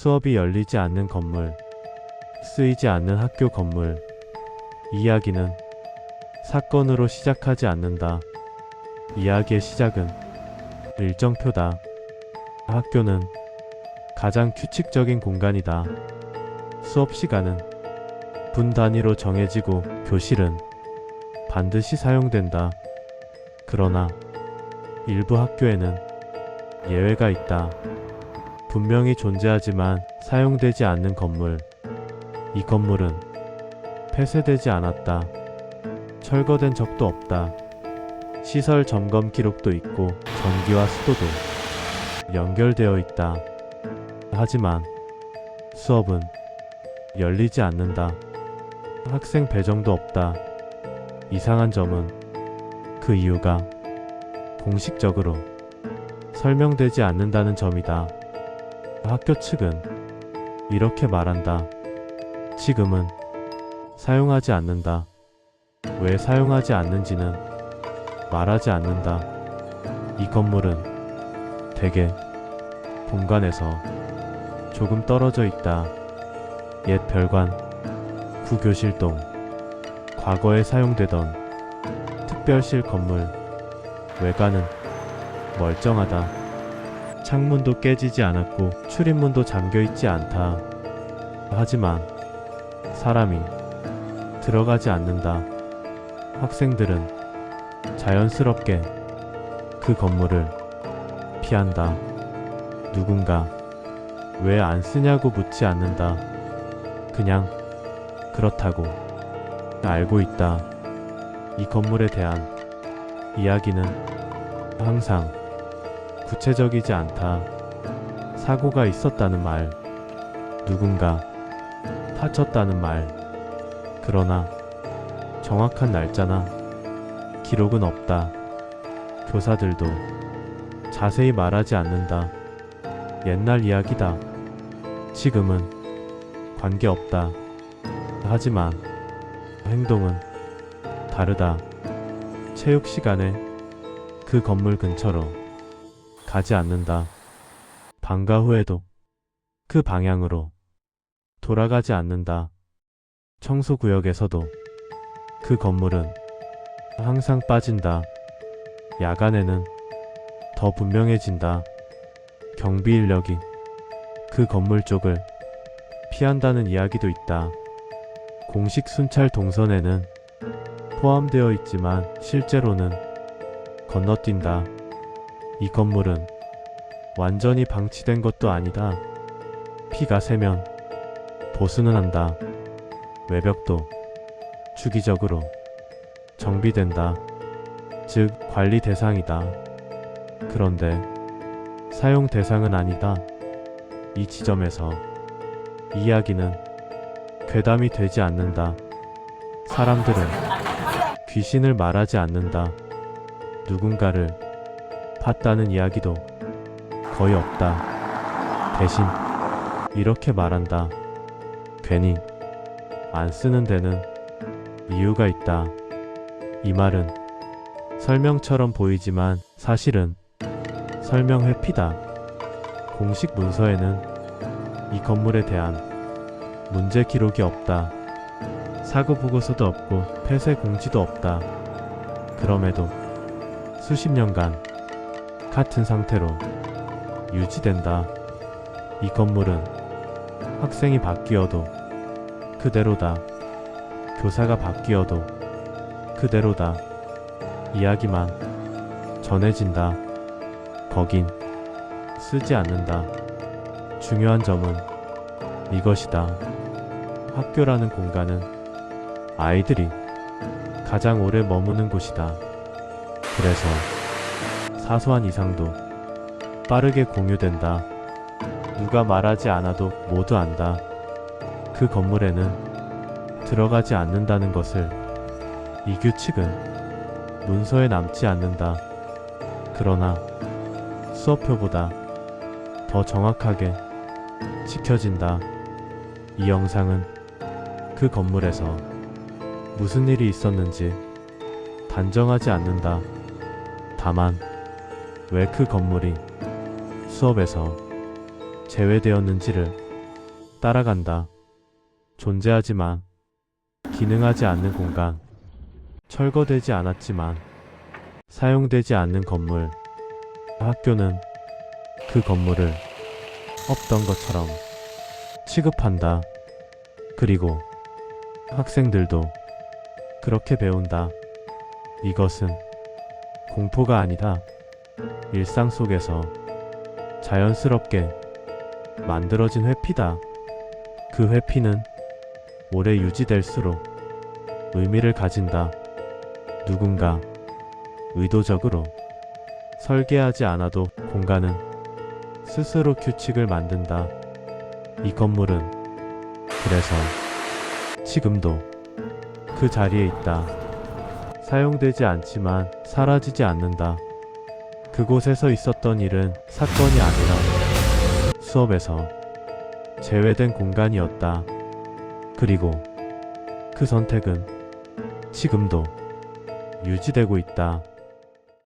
수업이 열리지 않는 건물, 쓰이지 않는 학교 건물. 이야기는 사건으로 시작하지 않는다. 이야기의 시작은 일정표다. 학교는 가장 규칙적인 공간이다. 수업 시간은 분 단위로 정해지고 교실은 반드시 사용된다. 그러나 일부 학교에는 예외가 있다. 분명히 존재하지만 사용되지 않는 건물. 이 건물은 폐쇄되지 않았다. 철거된 적도 없다. 시설 점검 기록도 있고 전기와 수도도 연결되어 있다. 하지만 수업은 열리지 않는다. 학생 배정도 없다. 이상한 점은 그 이유가 공식적으로 설명되지 않는다는 점이다. 학교 측은 이렇게 말한다. 지금은 사용하지 않는다. 왜 사용하지 않는지는 말하지 않는다. 이 건물은 대개 본관에서 조금 떨어져 있다. 옛 별관, 구교실동, 과거에 사용되던 특별실 건물. 외관은 멀쩡하다. 창문도 깨지지 않았고 출입문도 잠겨있지 않다. 하지만 사람이 들어가지 않는다. 학생들은 자연스럽게 그 건물을 피한다. 누군가 왜 안 쓰냐고 묻지 않는다. 그냥 그렇다고 알고 있다. 이 건물에 대한 이야기는 항상 구체적이지 않다. 사고가 있었다는 말, 누군가 다쳤다는 말. 그러나 정확한 날짜나 기록은 없다. 교사들도 자세히 말하지 않는다. 옛날 이야기다. 지금은 관계없다. 하지만 행동은 다르다. 체육 시간에 그 건물 근처로 가지 않는다. 방과 후에도 그 방향으로 돌아가지 않는다. 청소구역에서도 그 건물은 항상 빠진다. 야간에는 더 분명해진다. 경비 인력이 그 건물 쪽을 피한다는 이야기도 있다. 공식 순찰 동선에는 포함되어 있지만 실제로는 건너뛴다. 이 건물은 완전히 방치된 것도 아니다. 피가 새면 보수는 한다. 외벽도 주기적으로 정비된다. 즉 관리 대상이다. 그런데 사용 대상은 아니다. 이 지점에서 이야기는 괴담이 되지 않는다. 사람들은 귀신을 말하지 않는다. 누군가를 봤다는 이야기도 거의 없다. 대신 이렇게 말한다. 괜히 안 쓰는 데는 이유가 있다. 이 말은 설명처럼 보이지만 사실은 설명 회피다. 공식 문서에는 이 건물에 대한 문제 기록이 없다. 사고 보고서도 없고 폐쇄 공지도 없다. 그럼에도 수십 년간 같은 상태로 유지된다. 이 건물은 학생이 바뀌어도 그대로다. 교사가 바뀌어도 그대로다. 이야기만 전해진다. 거긴 쓰지 않는다. 중요한 점은 이것이다. 학교라는 공간은 아이들이 가장 오래 머무는 곳이다. 그래서 사소한 이상도 빠르게 공유된다. 누가 말하지 않아도 모두 안다. 그 건물에는 들어가지 않는다는 것을. 이 규칙은 문서에 남지 않는다. 그러나 수업표보다 더 정확하게 지켜진다. 이 영상은 그 건물에서 무슨 일이 있었는지 단정하지 않는다. 다만 왜 그 건물이 수업에서 제외되었는지를 따라간다. 존재하지만 기능하지 않는 공간. 철거되지 않았지만 사용되지 않는 건물. 학교는 그 건물을 없던 것처럼 취급한다. 그리고 학생들도 그렇게 배운다. 이것은 공포가 아니다. 일상 속에서 자연스럽게 만들어진 회피다. 그 회피는 오래 유지될수록 의미를 가진다. 누군가 의도적으로 설계하지 않아도 공간은 스스로 규칙을 만든다. 이 건물은 그래서 지금도 그 자리에 있다. 사용되지 않지만 사라지지 않는다. 그곳에서 있었던 일은 사건이 아니라 수업에서 제외된 공간이었다. 그리고 그 선택은 지금도 유지되고 있다.